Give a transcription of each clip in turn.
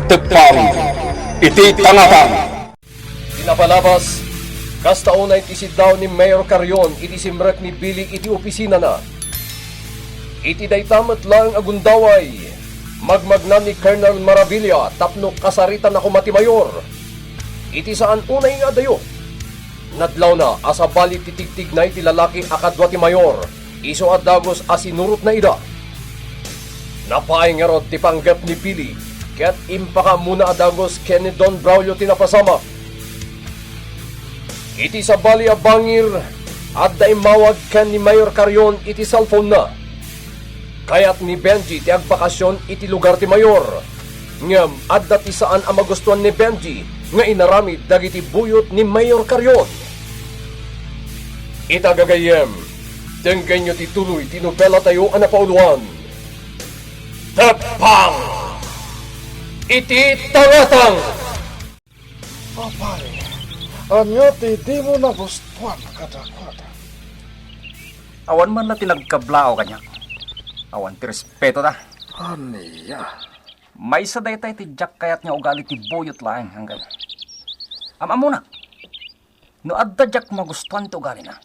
tagpang iti tangatan. Pinapalabas, kastaunay iti daw ni Mayor Carrion iti simrek ni Billy iti opisina na. Iti daytamet lang agundaway, magmagna ni Colonel Maravilla tapno kasaritan ako mati Mayor. Iti saan unay nga dayo. Nadlaw na asabali titigtig na iti lalaki akadwa ti Mayor, iso at dagos asinurot na ida. Napaay nga rod ti panggap ni Billy, kaya't impaka muna adagos ken ni Don Braulio tinapasama. Iti sa bali abangir, at daimawag ken ni Mayor Carrion iti cellphone na. Kaya't ni Benji ti agbakasyon iti lugar ti Mayor. Ngem, adda ti saan ang magustuhan ni Benji, nga inaramid dagiti buyot ni Mayor Carrion. Itagagayem, tengken nyo ti tuloy tinupela tayo ang napauluan. Tagpang! Iti tangatang! Papay, anyo ti di mo na gustuhan kada-kada. Awan man na tinagkablao kanya. Awan ti respeto ta. Aniya, May sa daytay ti Jack kayat nga ugali ti buyot lang hanggang. Muna. No adda Jack magustuhan ti ugali na.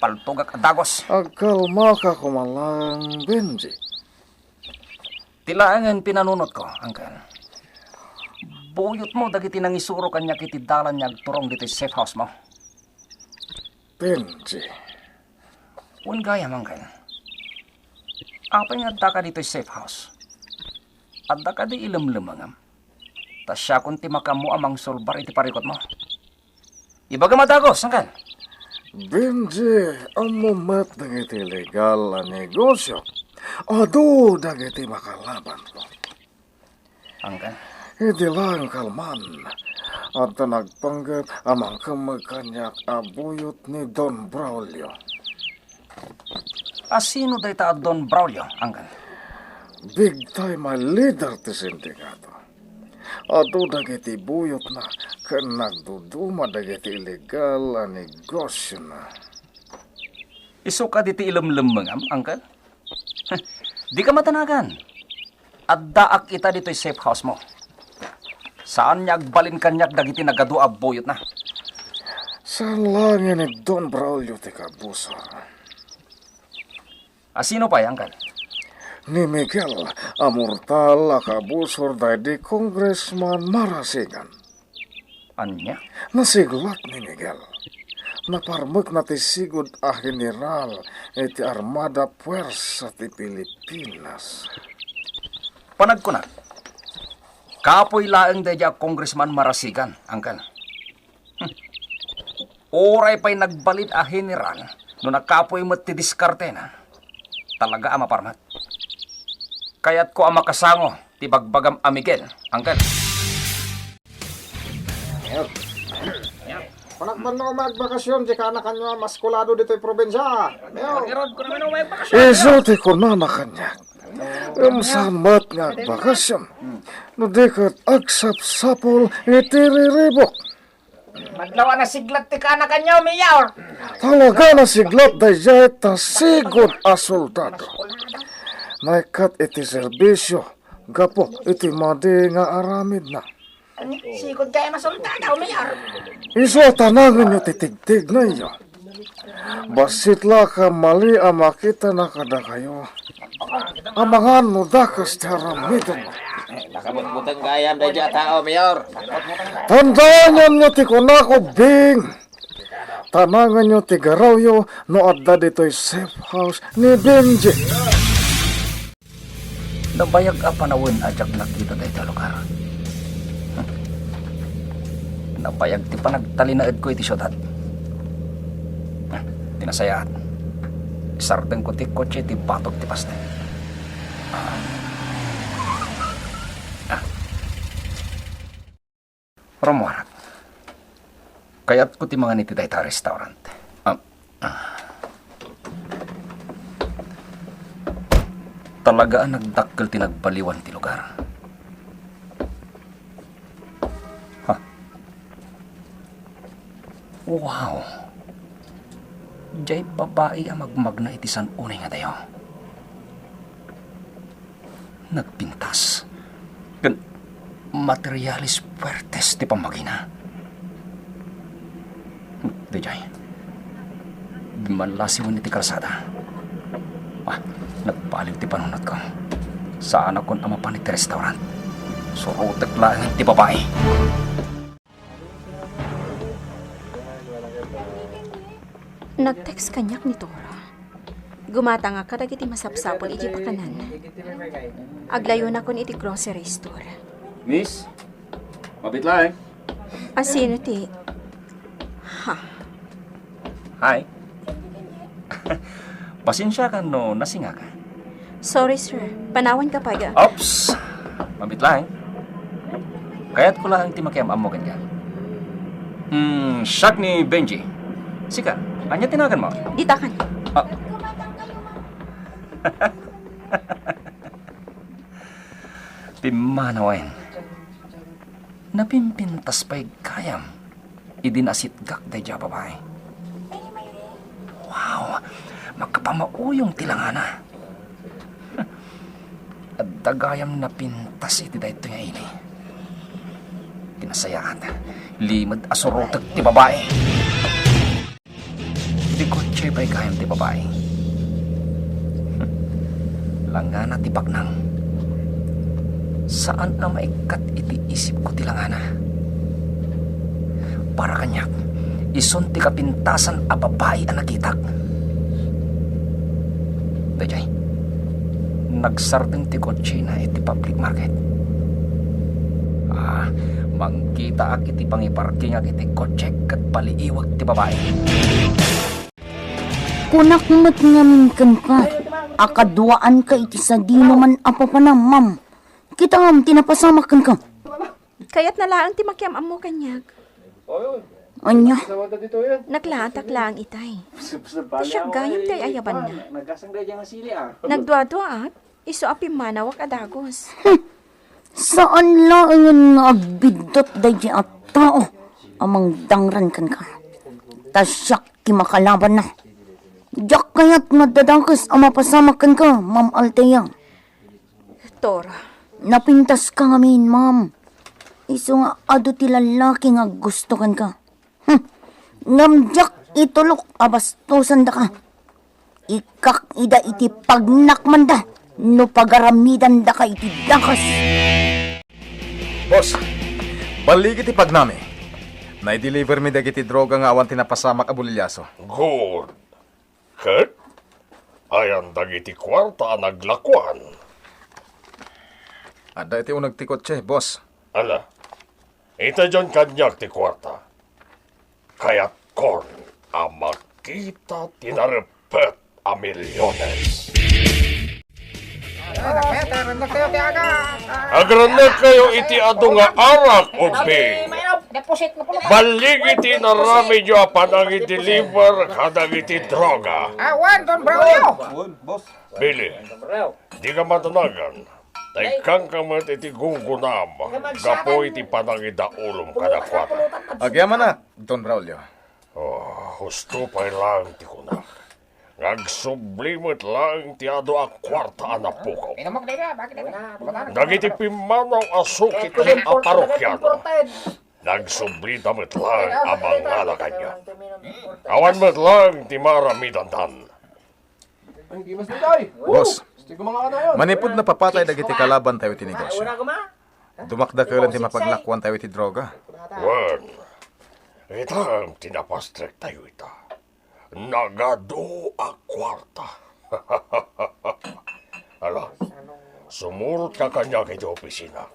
Paltugak adagos. agkalma ka kumalang Benji. Tilaangan pinanunot ko, angkan. Buyot mo dagiti nang isuro kanya kiti dalan niya turong dito safe house mo. Benji, Un gaya mangkan. Apa nga adda ka dito safe house? Adda ka di ilam-lamangam. Tas siya kung ti makamu amang solbar iti parikot mo. Ibaga matagos, angkan. Benji, ang mumat ng iti legal na negosyo. Ado dagiti makalaban ko. Angkan. Hindi lang kalman. At nagpanggap amang kamagkanyak abuyot ni Don Braulio. Asino day ta Don Braulio, angkan? Big time a leader ti sindikato. Ado dagiti buyot na ken nagduduma dagiti illegal a negosyo na. Isu ka diti ilam-lamangam, angkan? Di ka matanagan. Addaak ita dito'y safe house mo. Saan niya agbalin kanyak dagiti nagadua buyot na? Saan lang ni Don Braulio ti kabusa? Asino pa yan, kan? Ni Miguel Amurtal a kabusor di Congressman Marasigan. Anya? Nasiglat ni Miguel. Naparmek na ti sigud a general iti Armada Puwersa ti Pilipinas. Panagkunat. Kapoy laeng dadya Congressman Marasigan, angkan. Oray pa'y nagbalit a general no nakapoy mo't ti diskarte na. Talaga ama parmat. Kaya't ko ang makasango ti bagbagam a Miguel, angkan. Panakban mo magbakasyon, di ka na kanyo maskulado dito yung probensya. Iso ti ko na kanya. Samat nga bakasyon. No di kat agsap-sapol iti riribok. Maglawa na siglat ti ka na kanyo, Mayor. Talaga na siglat dayjay ta sigod a soldado. Naikat iti serbisyo. Gapo iti madi nga aramid na. Sigod kayo masultado, Mayor. Iso tanangin nyo titigtig na iyo. Basit la ka mali ang makita na kada kayo. Amangan mo dakas ti aramidon mo. Nakabutbutang gayam na dyan tao, Mayor. Tandaan nyo ti kunako, Bing. Tanangan nyo ti garawyo no adda dito'y safe house ni Benji. Nabayag a panawin ajak nakita day talukar. Nabayag ti panagtalinaed ko iti syudad. Tinasayaan. Sardeng ko ti kotse ti batok ti paste. Romuarat. Kaya't ko ti mga niti day ta restaurant. Talaga ang nagdakkel ti nagbaliwan ti lugar. Wow! Diyay babae ang magmagna iti san unay nga tayo. Nagpintas. materialis puertes ti pamakina. Dejay, malasiwan iti kalsada. Nagpaliw ti panunod ko. Saan akong amapan iti restaurant. Surutek lang ti babae. Nag-text kanyak ni Tora. Gumata nga ka dagiti masapsapol iti pakanan. Aglayo na kon iti grocery store. Miss, mabit lang. Asino ti? Hi. Pasensya ka no, nasinga ka. Sorry sir, panawan ka pa ga. Ops! Mabit lang. Kaya't ko lang ti makiamam mo ganyan. Siyak ni Benji. Sika, anya tinagan mo? Ditakan. Timanawain. Napimpintas pa'y kayam. Idinasitgak day dya babae. Wow! Magkapamauyong tilangana. At dagayam na pintas iti dahito nga ini. Tinasayaan. Limad asurotag ti babae. Di kotse pa'y kayam ti babae. Langana ti baknang. Saan ang maikat iti isip ko ti langana? Para kanyak, ison ti kapintasan a babae ang nakitak. Dajay, nagsardeng ti kotse na iti public market. Mangkita ak iti pangiparking ak iti kotse kat paliiwag ti babae. Kunak mat ngamin kan ka. Akaduaan ka iti sa di naman apa pa na, ma'am. Kita ngam, tinapasama kan ka. Kaya't nalaan ti makiamam mo kanyag. Anya, Naglaan taklaan itay. Tasya gayam tay ayaban na. Nagdwa-dwa at iso api manawak adagos. saan lang yun nga agbidot dahi at tao. Amang dangran kan ka. Tasyak kimakalaban na. Diyak kaya't nadadangkas ang mapasama kan ka, ma'am Althea. Tora, Napintas ka ngamin, ma'am. Iso nga ado ti lalaki nga gusto kan ka. Ngamjak itulok abastosan da ka. Ikak ida iti pagnakman da. No pagaramidan da ka iti dakas. Boss, balik iti pagnami. Na-deliver mi dagiti droga nga awan tinapasamak a bulilyaso. Good. Kurt, ayan dagiti kwarta naglakwan. Ada iti unag ti kotse, boss. Ala, ita dyan kanyak ti kwarta. Kaya't korn ang makita tinarepet a milyones. Agranek kayo iti ado nga arak o bing. Deposit mo po. Balik iti narami nyo apan ang i-deliver kadang iti droga. Awan, Don Braulio. Billy, di ka matanagan. Taikang kamat iti gungunam. Gapo iti panangida ulom kada kwata. Agyaman na, Don Braulio. Husto pa'y lang ti kunak. Ngagsublimit lang ti ado ang kwarta na pukaw. Inamok na niya, bakit na? Dagiti pimanaw asukit ng aparokyano. Nagsubli damit lang ang mga kanya. Awan met lang ti maramidandan. Boss, manipod na papatay dagiti kalaban tayo ti negosyo. Dumakda ka lang ti mapaglakwan tayo ti droga. Wen, itang tinapastrek tayo ita. Nagado ang kwarta. Ala, sumurot ka kanya kay opisina.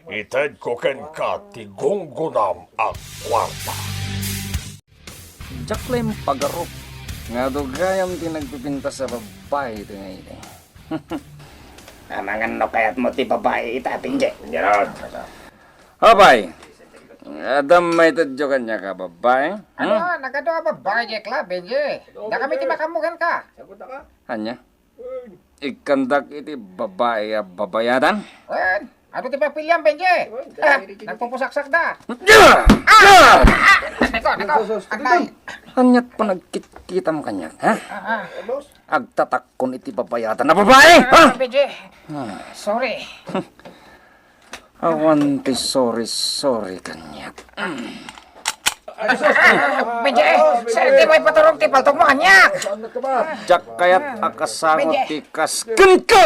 Ited ko ken ka ti gunggunam ang kwarta. Jaklem pagarup. Nga dugayam ti nagpipinta sa babae ito nga ini. Amangan no kayat mo ti babae itapin dyan. Yan. Abay, adam may tadyo kanya ka babae. Ano, nagado ba babae dyan club, Benji? Da kami ti makamugan ka. Hanya? Ikandak iti babae a babayatan? Wen, ano ti papilyan, Benji? Nagpupusaksak da. Nako, atay. Hanyat pa nagkit-kitam kanya, ha? Agtatak kon iti babayatan na babae, ha? Benji, sorry. Awan ti sorry kanya. Benji, sa'yo di may paturong ti paltong mo kanya. Jak kayat akasangot ti kasken ka!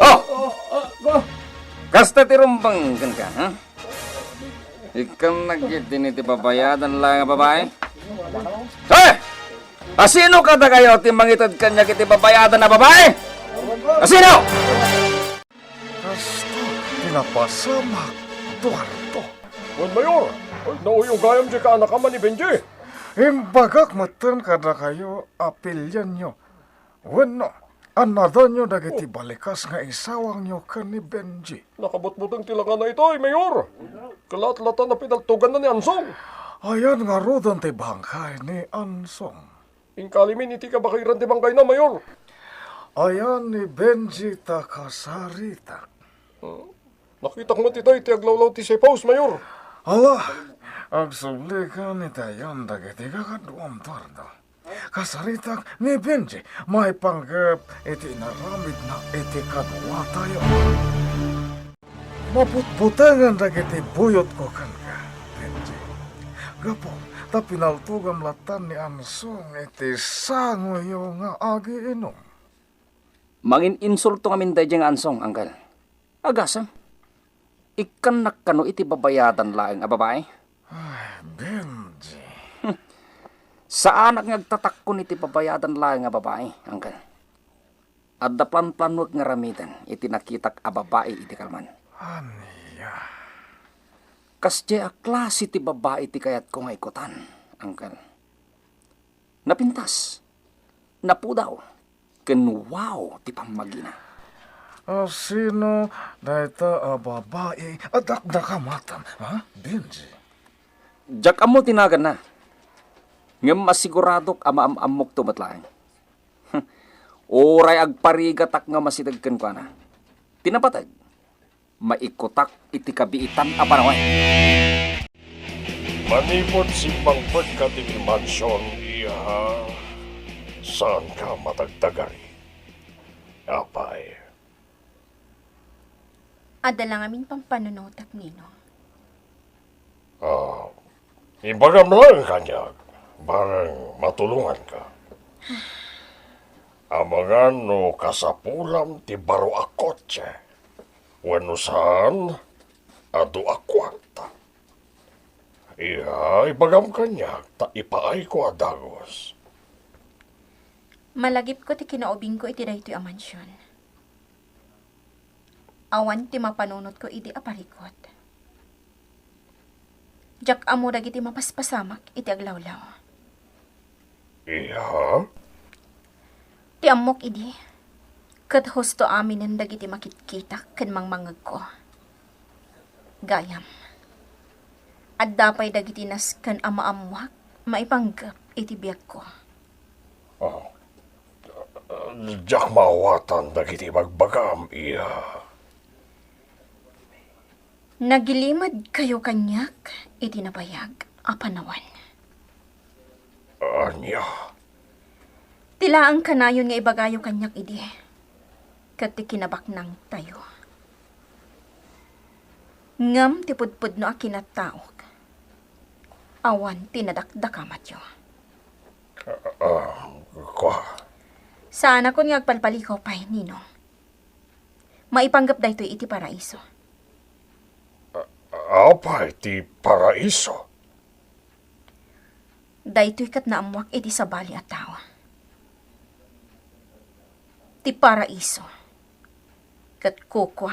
Oh! Kasta ti rumbanggan ka, ha? Ikaw nagitini ti babayadan lang nga babae? Hey! Asino kada kayo ti mangitad kanya kiti babayadan na babae? Asino? Kasta pinapasamak tuwarto. Wan Mayor, nauyong gayam di ka anak ka man ni Benji. Imbagak matan kada kayo apilyan nyo. Wano, anada nyo dagiti balikas nga isawang nyo ka ni Benji. Nakabutbutang tilangan na ito Mayor. Kalat-latan na pinaltugan na ni Ansong. Ayan nga rodan ti bangkay ni Ansong. Ingkalimin iti ka bakiran ti bangkay na, Mayor. Ayan ni Benji ta kasarita. Nakita ko man iti aglawlaw ti safe house, Mayor. Ala, agsubli ka ni tayon dagiti kakaduam tordo. Kasaritak ni Benji, may panggap iti naramid na iti kadwa tayo. Maputputangan dagiti buyot ko kan ka, Benji. Gapo, ta pinaltugam latan ni Ansong iti sangoyo nga agi inom. Mangin insulto ngamin tayo diyang ansong, anggal. Agasam. Ikan nakano iti babayadan laeng a babae? Ay, Benji. Sa anak ngagtatakon iti babayadan laeng a babae, anggal. Adda plan-planwag nga ramidan iti nakitak a babae iti kalman. Aniya. Kasje a klase ti babae ti kayat ko nga ikutan, anggal. Napintas. Napudaw. Ken wow ti pamagina. Sino dayta a babae adakdakamatan, ha, Benji? Jak amo tinagan na. Ngem masiguradok ama-amok tumatlaeng. Oray agparigatak nga masidagken ko na. Tinapatag. Maikotak iti kabiitan a panaway. Manipod si pangpagkat iti mansyon, iya. Saan ka matagtagari? Apay. Adala nga min pampanunotak nino. Ibagam lang kanya. Barang matulungan ka. Amangan no kasapulam ti baro akotse. Wano saan adu akwarta. Iya, ibagam kanya ta ipaay ko adagos. Malagip ko ti kinaubing ko iti daytoy a mansyon. Awan ti mapanunot ko iti aparikot. Jak amo dagiti mapaspasamak iti aglawlaw. Iya? Ti amok idi. Kat husto aminen dagiti makitkita ken mangmangag ko. Gayam. At dapay dagiti nasken amaamuak maipanggap iti biag ko. Jak mawatan dagiti magbagam, iya. Nagilimad kayo kanyak iti nabayag a panawan. Anya? Tilaang kanayon nga ibagayo kanyak idi. Kat ti kinabaknang tayo. Ngam ti pudpud no a kinataok. Awan tinadakdakamat yo. Kwa? Sana kun nga agpalpalikaw pa'y, Nino. Maipanggap daytoy iti paraiso. Apay ti paraiso? Daytoy kat naamuak iti sabali at tawa. Ti paraiso. Kat kukwa,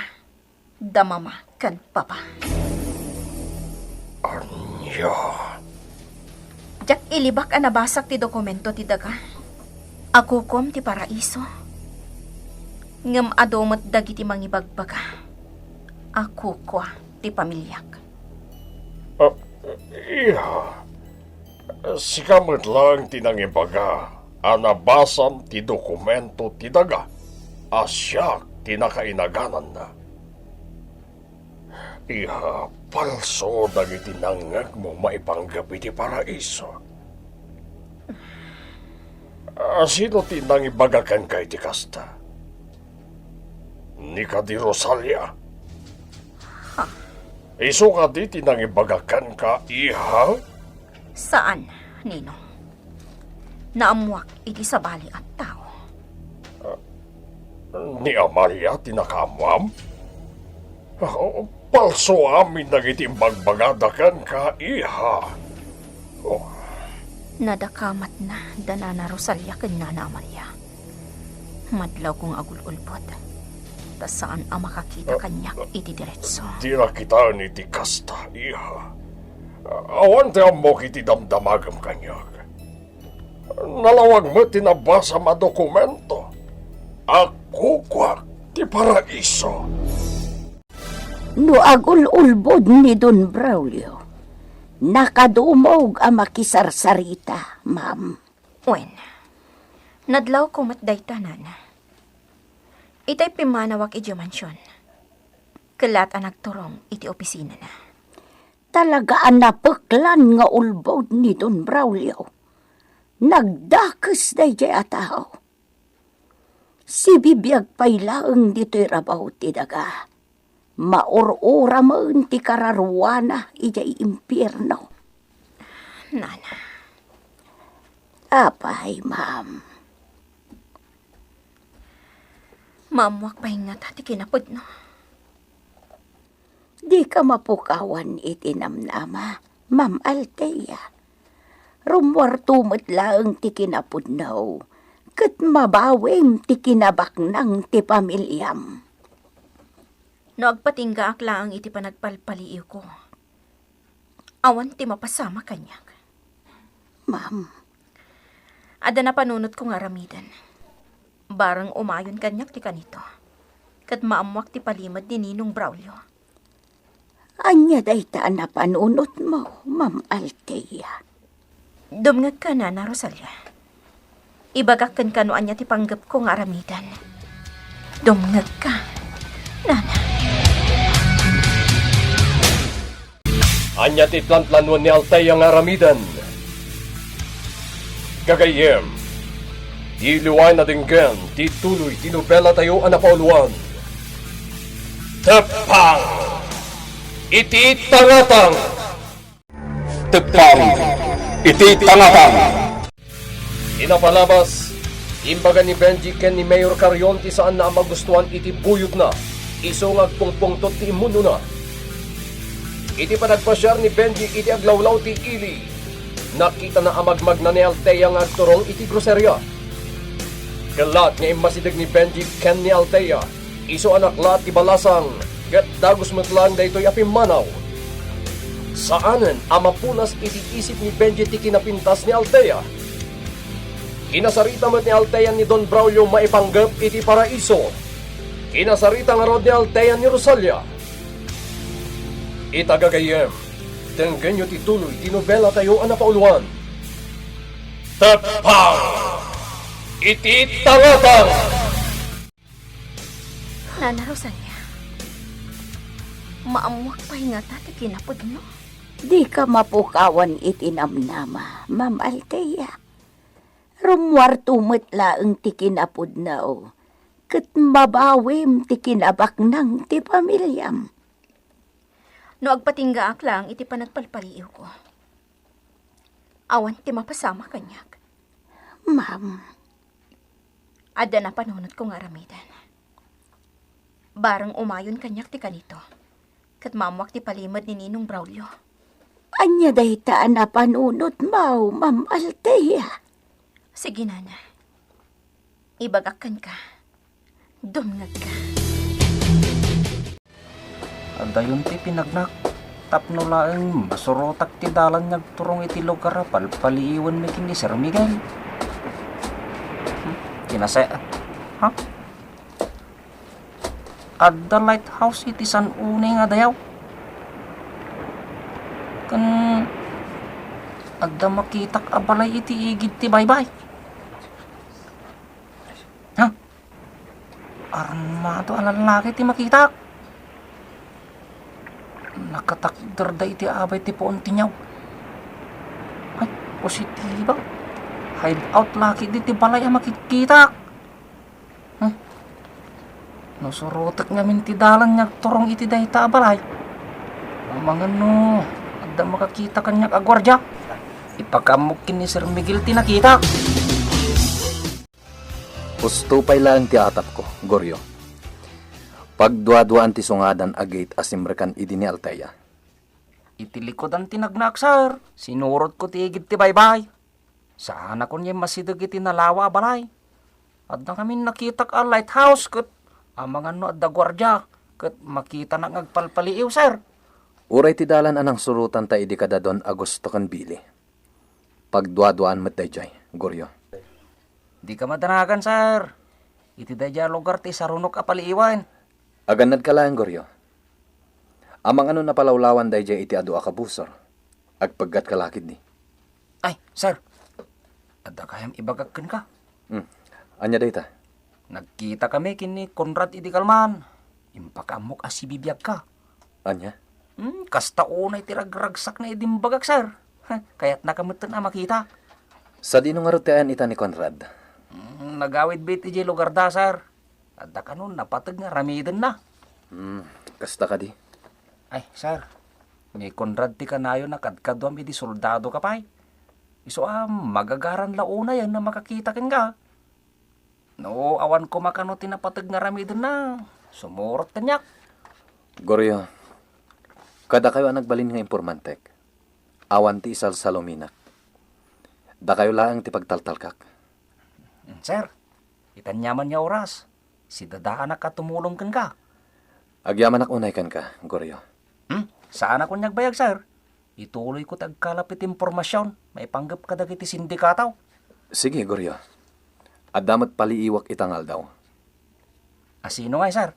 damama, kan papa. Anya? Jak ilibak a nabasak ti dokumento ti daga. Ako kom ti paraiso. Ngam adomot dagiti mangibagbaga. Ako kwa ti pamilyak. Iya. Sikamot lang tinangibaga. Anabasam ti dokumento ti daga. Asyak tinakainaganan na. Iya, palso dagiti nangag mo maipanggap iti paraiso. Sino tinang ibagakan kay ti kasta? ni Kadi Rosalia. Iso ka di tinangibagakan ka, iha? Saan, Ninong? Naamuak iti sa bali at tao. Ni Amalia tinakamwam? Palso amin nagitimbag-bagadakan ka, iha. Nadakamat na danana Rosalia ken Nana Amalia. Madlaw kong agululpot. Ta saan ang makakita kanyak iti diretso. Di na kita ni ti kasta, iha. Awan ti mo kiti damdamagam kanyag. Nalawag mo tinabasa ma dokumento. Ako kwak ti paraiso. No agul-ulbod ni Don Braulio, nakadumog ang makisarsarita, ma'am. Wen, nadlaw ko matday tanan. Itay pimanawak iti mansyon. Kalat ang nagturong iti opisina na. Talaga ang napaklan nga ulbod ni Don Braulio. Nagdakas day jay ataw. Si bibiyag pailaang dito'y rabaw ti daga. Maur-ura mo ti kararwana ijay impyerno. Nana. Apay, ma'am. Mamuak pahingat ati kinapod no. Di ka mapukawan iti namnama, Ma'am Althea. Rumwartumot laang ti kinapudnaw, kat mabaweng ti kinabaknang ti pamilyam. No agpatingga akla ang iti panagpalpaliiw ko. Awan ti mapasama kanyak. Ma'am, Ada na panunot ko nga ramidan. Barang umayon kanyak ti kanito. Kat maamuak ti palimad ni Ninong Braulio. anya dayta na panunot mo, Ma'am Althea. Dumngag ka na, Rosalia. Ibagak kan kano anya ti panggap ko nga ramidan. Dumngag ka, Nana. Anya ti tlanplanuan ni Althea nga ramidan. Gagayem, di liway na dinggan, di tuloy, di nobela tayo anapauluan. Tepang! Iti tangatang! Tepang! Iti tangatang! Inapalabas, imbaga ni Benji ken ni Mayor Carion ti saan na magustuhan iti buyot na, isungag pungpungtot ti imuno na. Iti panagpasyar ni Benji iti aglawlaw ti ili. Nakita na amagmag na ni Althea nga agturong iti groserya. Kalat nga imasidag ni Benji ken ni Althea, iso anak lat ti balasang, ket dagos metlang daytoy apimanaw. Saanen amapunas iti isip ni Benji ti kinapintas ni Althea. Kinasarita met ni Althea ni Don Braulio maipanggap iti paraiso. Kinasarita nga rod ni Althea ni Rosalia. Itagagayem, tenggen nyo tituloy, tinobela tayo anapauluan. Tepang! Iti tangatang! Nana Rosalia. Maamuak pahingat ati kinapod no. Di ka mapukawan iti namnama, Ma'am Althea. Rumwartumot laang ti kinapudnaw, kat mabawim ti kinabaknang ti pamilyam. No agpatingga ak lang iti panagpalpaliiw ko. Awan ti mapasama kanyak. Ma'am, Ada na panunot ko nga ramidan. Barang umayon kanyak ti kanito. Kat mamuak ti palimad ni Ninong Braulio. anya dayta na panunot mo, Ma'am Althea. Sige, Nana. Ibagakan ka. Dumngag ka. Dayon ti pinagnak. Tapno laeng masurotak ti dalan nagturong iti lugar palpaliiwan mi kini Sir Miguel. Kinase. Ha? Adda lighthouse iti San Une nga dayaw. Kan adda makitak abalay iti igid ti baybay. Ha? Armado alalaki ti makitak. Nakatakder da iti abay ti poon tinyaw. Ay, positiba. Hide out laki di ti balay ang makikita. Nasurutak ngamin ti dalan niya turong iti dayta abalay. Mga no, adda makakita kanyak agwardya. Ipakamukin ni Sir Miguel tinakita. Gusto pa'y lang ti atap ko, Goryo. Pagdua-duaan ti sungadan agait asimrekan idi ni Alteya. Iti likodan tinagnak, sir. Sinurot ko ti igid ti baybay. Sana ko niya masidag iti nalawa balay. At na kami nakitak a lighthouse kat amang ano at da gwardya kat makita na ngagpalpaliiw, sir. Uray ti dalan anang surutan ta idi kada don Agosto kan bili. Pagdua-duaan met dayjay, Goryo. Di ka madanagan, sir. Iti dayja lugar ti sarunok a paliiwan. Aganad ka lang, Goryo. Amang ano na palawlawan dayjay iti adu a kabusor. Agpaggat kalakid ni. Ay, sir. Adda kayam ibagagkan ka. Anya dayta? Nagkita kami kini Conrad iti Kalman. Impakamok as ibibiyag ka. Anya? Kasta unay tiragragsak na idimbagak, sir. Kaya't nakamutan na makita. Sa dinong arutian ita ni Conrad. Nagawid bit iti lugar da, sir. Adda ka nun, napatag nga ramidan na. Kasta ka di? Ay, sir. Ni Conrad ti kanayo na kadkadwam iti soldado ka pa'y. Iso magagaran launa yan na makakita ken ka. No, awan ko makano tinapatag nga ramidan na. Sumurot kanyak. Goryo, kada kayo ang nagbalin nga impormantek. Awan ti isal salominak. Da kayo laang ti pagtaltalkak. Sir, itanyaman niya oras. Si dadaan na katumulong kan ka. Agyaman ak unay kan ka, Goryo. Saan ako nagbayag, sir? Ituloy ko tagkalapit impormasyon. May panggap ka dagiti sindikataw. Sige, Goryo. Adamat paliiwak itangal daw. Asino nga, sir?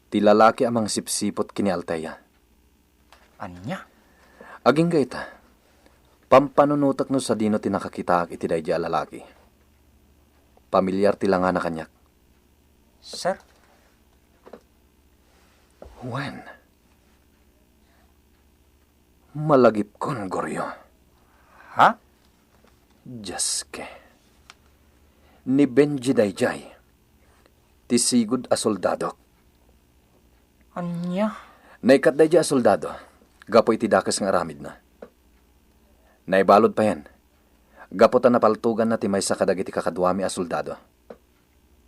Ti lalaki amang sipsipot kini Alteya. Anya? Aging gaita. Pampanunutak no sa dino tinakakitaak iti dayja lalaki. Pamilyar ti nga na kanyak. Sir? When? Malagip kon, Goryo. Ha? Jaske. Ni Benji dayjay. Ti sigud a soldado. Anya? Naikat dayjay a soldado. Gapo iti dakas nga aramid na. Naibalod pa yan. Gapo ta napaltugan na ti maysa kadagiti kakadwami a soldado.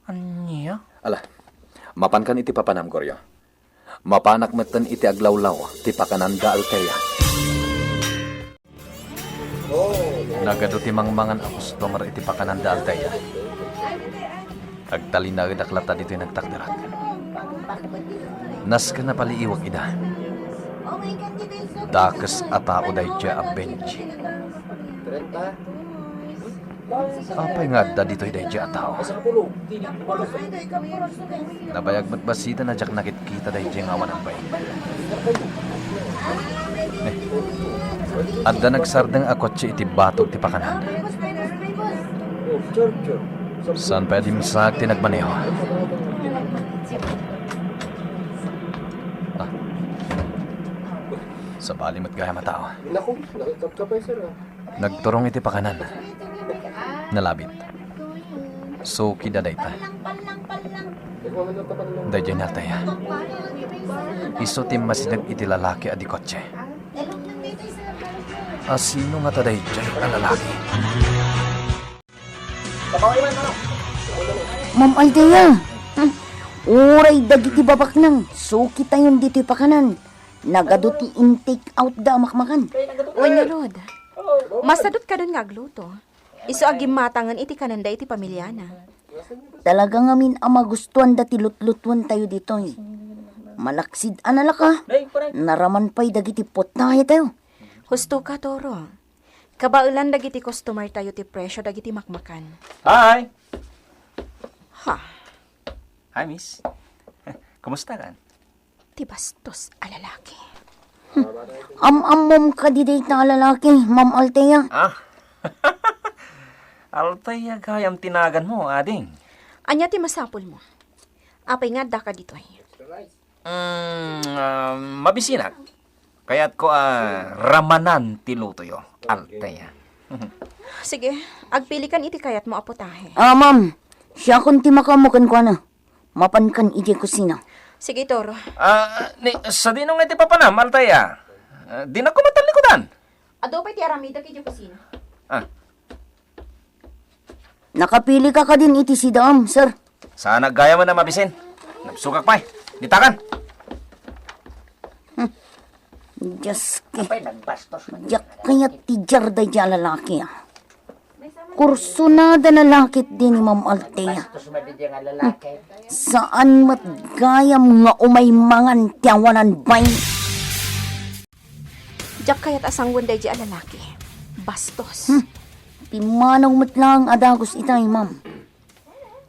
Anya? Ala, mapan kan iti papanam, Goryo. Mapanak metten iti aglawlaw ti pakananda Alteya. Nagado ti mangmangan a customer iti pakananda Alteya. Agtalinagid aklata dito'y nagtakdirak. Nas ka na paliiwag ida. Dakas atao dayja a Benji. Apay nga da dito'y dayja atao. Nabayag matbasita na jak nakit-kita dayja nga awan ang bay. Adda nagsardeng a kotse iti batog ti pakanan. Saan pa di misag ti nagmaneho? Sa balimot gaya matao. Nagturong iti pakanan. Nalabit. So, kidadayta. Dayjay na Alteya. Iso ti masinag iti lalaki adi kotse. Asino nga ta dayjay a lalaki? Ma'am Alteya. Uray dagiti babak nang. Suki tayon dito pakanan. Nagado ti intake out da makmakan. Uy, Rod. Masadot ka dun nga agluto. Iso agim matangan iti kananda iti pamilyana. Talaga ngamin ang magustuhan dati lutlutwan tayo dito. Malaksid anala ka. Naraman pa'y dagiti potnahe tayo. Husto ka, Toro. Kabaulan dagiti customer tayo ti presyo dagiti makmakan. Hi! Ha? Hi, miss. Kumusta kan? Ti bastos a lalaki. Am-amom ka di date na lalaki, Ma'am Alteya. Alteya kayam tinagan mo, ading. Anya ti masapol mo. Apay nga da ka dito ay. Mabisinak. Kaya't ko ramanan ti lutoyo, Alteya. Sige, agpili kan iti kayat mo apotahe. Ma'am. Siya kun ti makamukan ko na. Mapankan ije kusina. Sige, Toro. Sa dinong iti papanam, Altaya. Di na ko matalikudan. Ado pa'y ti aramida kay kusina. Nakapili ka din iti si Dam, sir. Sana gaya mo na mabisin. Nagsukak pa Ditakan. Diyos ke. Apay nagbastos man. Jak kaya ti jarday di lalaki. Kurso na danalakit din ni Ma'am Altea. Bastos man di nga lalaki. Saan matgayam nga umaymangan tiyawanan bay? Jak kaya't asang wenday di alalaki. Bastos. Timanaw matlang adagos itay, ma'am.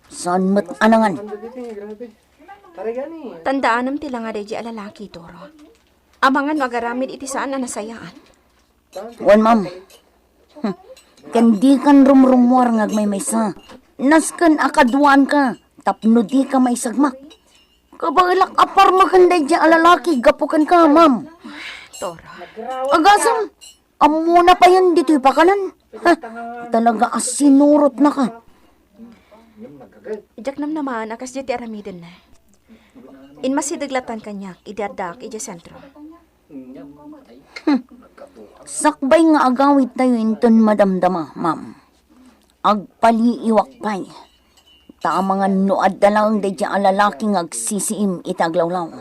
Saan mat anangan? Tandaan ti lang nga day di alalaki, Toro. Amangan magaramid iti saan na nasayaan. Wan, ma'am. Kandi kan rumrumwar ngagmay maysa. Naskan akadwan ka. Tapno di ka may sagmak. Kabagalak apar makanday di alalaki. Gapukan ka, ma'am. Toro. Agasam. Amuna pa yan dito'y pakanan. Talaga asinurot na ka. Ijak nam naman, akas di ti aramidin na. Inmasidaglatan kanyak, idadak, ija sentro. Sakbay nga agawit tayo inton madamdama, ma'am. Agpaliiwak pa'y. Tama nga noad na lang day di alalaki ng agsisiim itaglawlaw.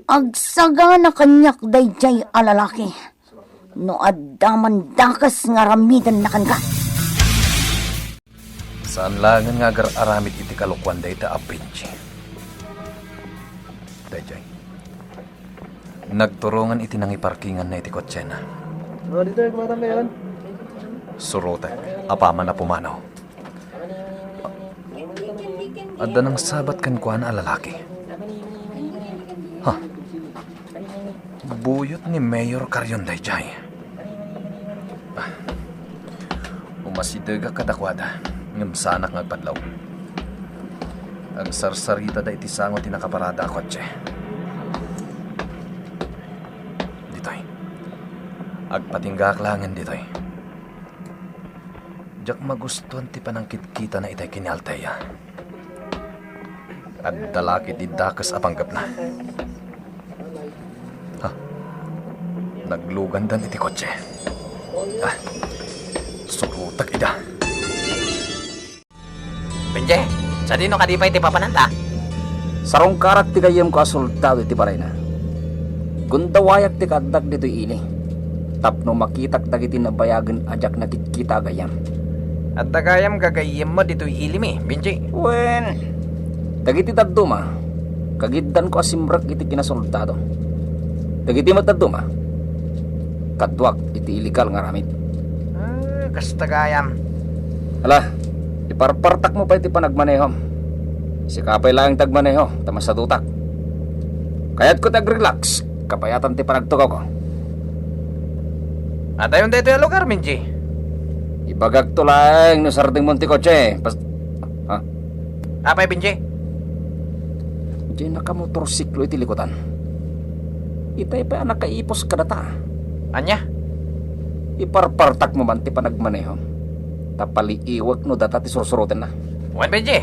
Agsaga na kanyak day di alalaki. Noad daman dakas nga ramidan na kanka. Saan langan nga aramid iti kalukwan day ta apinchi. Dayjay. Nagturungan iti nang iparkingan na iti kotsena. Dito yung kumatang na yan. Surutek, apaman na pumanaw. Adda ng sabat kan kuan a lalaki. Buyot ni Mayor Carrion dayjay. Umasidega kadakwada, ngem sanak ngagpadlaw. Ang sarsarita da iti sangot ti nakaparada a kotse. Ditoy. Agpatinggak langan ditoy. Jak magustuhan ti panangkit kita na itay kini Altea. At dalakit idakas apanggap na. Naglugandan iti kotse. Surutak ida. Benje, sa dino ka di pa iti papananta? Sarong karak ti kayem ko asultado iti baray na. Gundawayak ti kadag dito'y ili. Tapno makitak dagiti nabayagan ajak nakikita gayam. At tagayam gagayem mo dito'y ilimi, Benje. Wen, dagiti tagduma, kagiddan ko asimrak iti kinasultado. Dagiti matagduma, kadwak iti illegal nga ramid. Kas tagayam. Hala, iparpartak mo pa iti panagmanehom. Si kapay lang tagmaneho, tamas sa tutak. Kaya't ko tag-relax, kapayatan ti panagtukaw ko. At ayon dito yung lugar, Benje. Ibagag to lang no sarding monti kotse. Apay, Benje? Diyan nakamotorsiklo iti likutan. Itay pa nakaipos kadata. Anya? Iparpartak mo man ti panagmaneho. Tapaliiwag no data ti sursurutin na. Wan, Benje?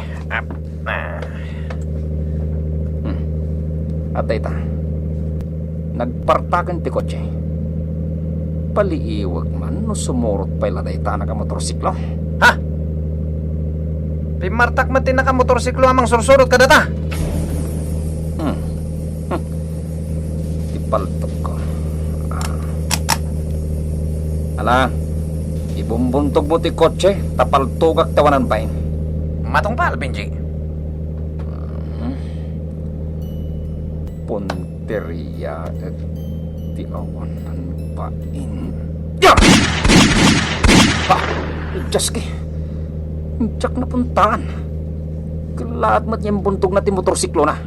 Atay ta. Nagpartakan ti kotse. Paliiwag man no sumurot pa iladay ta nakamotorsiklo. Ha? Pimartak man tin nakamotorsiklo amang sursurot kadata. Ti paltok ko. Ala, ibumbuntog mo ti kotse, tapaltugak tawanan pa yun. Matungpal, Benji. Punteriya at ti awanan pa yun. Diyos ki, tiyak na puntaan. Kalaat mat yung buntog na ti motorsiklo na.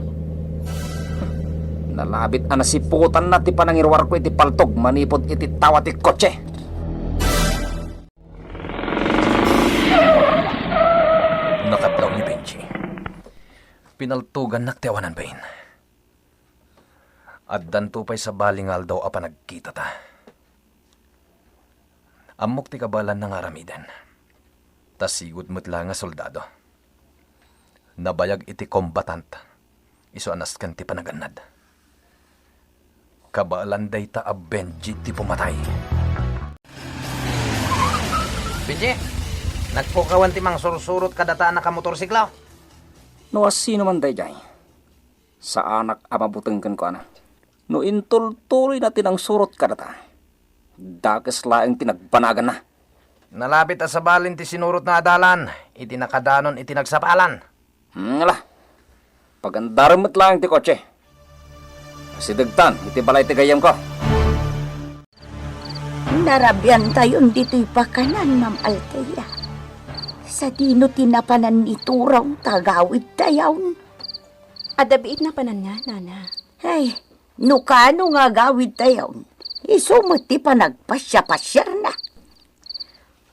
Nalabit anasiputan na ti panangirwar ko iti paltog, manipod iti tawa ti kotse. Nakatlaw ni Benji. Pinaltugan naktiawanan ba yun? At danto pa'y sa balingal daw apa nagkita ta. Amok ti kabalan ng aramidan. Tas sigud mo't lang nga soldado. nabayag iti kombatant. Iso anas kan ti panaganad. Kabaalanday ta a Benji ti pumatay. Benji, nagpukawan ti mang sursurot kadata na kamotorsiklo. No sino man day sa anak amabutengken ko ana. No intol-tuloy na tinang surot kadata. Dakes laeng tinagbanagan na. Nalapit sa balin ti sinurot na adalan, iti nakadanon iti nagsapalan. Ngala. Pagandarmet lang ti kotse. Sidagtan, iti balay ti gayam ko. Narabyan tayon dito'y pakanan, Ma'am Althea. Sa dino tinapanan ni Turong tagawid tayon. Adabiit na panan nga, nana. Ay, nukano nga gawid tayon. Isumati pa nagpasya-pasyar na.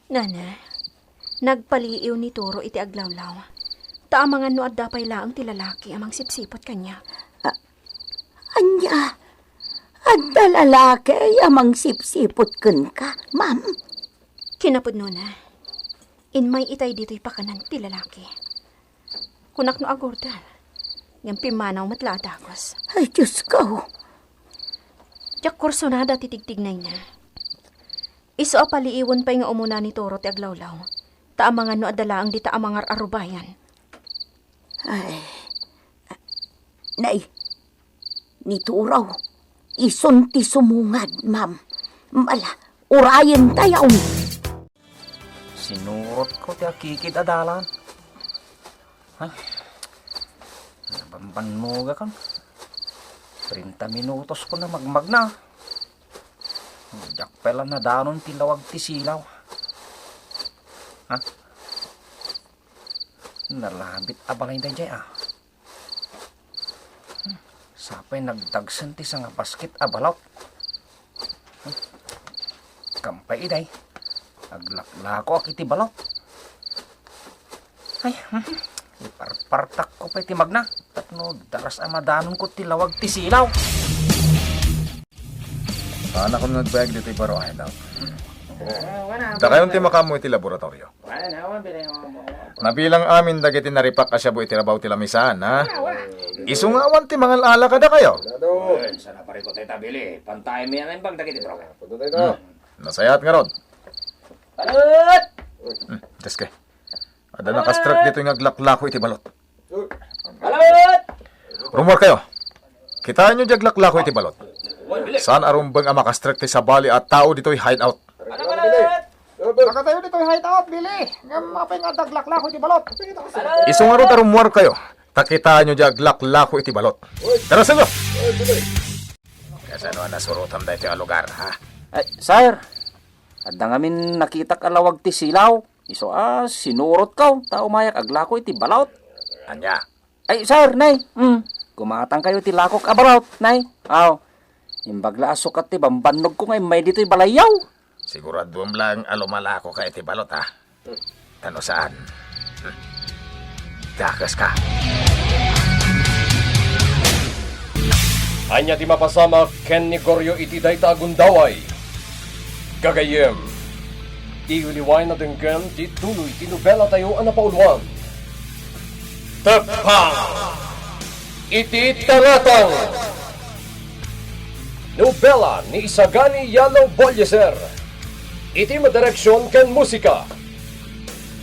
Nana, nagpaliiw ni Turo iti aglawlaw. Taamangan no adda pay laang ti lalaki amang sipsipot kanya. Anya, adda lalaki amang sipsipot kun ka, ma'am. Kinapod no na. Inmay itay dito'y pakanan ti lalaki. Kunak no agordan. Yang pimanaw matladakos. Ay, Diyos ko. Diyak kursonada titigtignay na. Iso apaliiwan pa nga umuna ni Toro ti aglawlaw. Taamangan no adalaang di taamangar arubayan. Ay, nay, ni Turaw, ison ti sumungad, ma'am. Mala, urayan tayaw. Sinurot ko ti akikid adalan. Ay, nabambanuga kan. 30 minutos ko na magmag na. Diyak pala na danon tinawag ti silaw. Ha? Nalabit abalay na dyan Sapay nagdagsan ti sa nga basket abalaw. Kampay iday. Aglaklako ak iti balaw. Ay, iparpartak ko pa iti magna. At no, daras amadanon ko tilawag ti silaw. Anak ko nagbayag dito ibaro ay daw. Da kayon ti makamu iti laboratorio. Nabilang amin dagiti naripak asya bo iti rabaw ti lamisan, ha? Isungawan ti mangal ala kada kayo. Sana pare ko tayo tabili. Pantay mo yan ang bag dagiti bro. Nasayat nga rod. Balot! Deske. Ada nakastrap dito yung aglaklako iti balot. Balot! Rumor kayo. Kitaan nyo jaglaklako iti balot. Saan arumbang ang makastrap ti sa bali at tao dito'y hideout? Nakatayo dito yung hideout, Billy. Nga mapay nga daglaklako di balot. Isungarot rumor kayo. Takitaan nyo jaglaklako iti balot. Tara sa inyo! Kasi ano nasurutan dahil iti lugar, ha? Ay, sir. Adda ngamin nakita kalawag ti silaw. Iso sinurot ka. Tao mayak aglako iti balot. Anya? Ay, sir, nay. Kumatang kayo ti lakok abalot, nay. Aw. Imbagla asok at ti bambanog ko ngay may dito'y balayaw. Siguraduam lang alumalako ka iti balot, ha? Tano saan? Dakas ka. Anya ti mapasama ken ni Goryo iti dayta agundaway. Gagayem. Iuliway na denggan ti tuloy ti nobela tayo ang napauluan. Tepang! Iti taratang! Nobela ni Isagani Yalo Bolyeser. Iti madireksyon ken musika.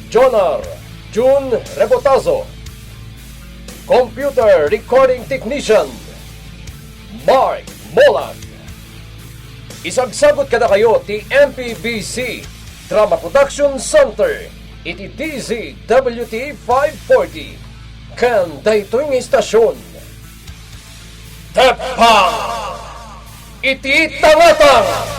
Jonar Jun Rebotazo. Computer Recording Technician Mark Molag. Isagsagot kada kayo ti MPBC Drama Production Center iti DZWT 540 kan daytoy nga istasyon. Tepang! Iti tangatang!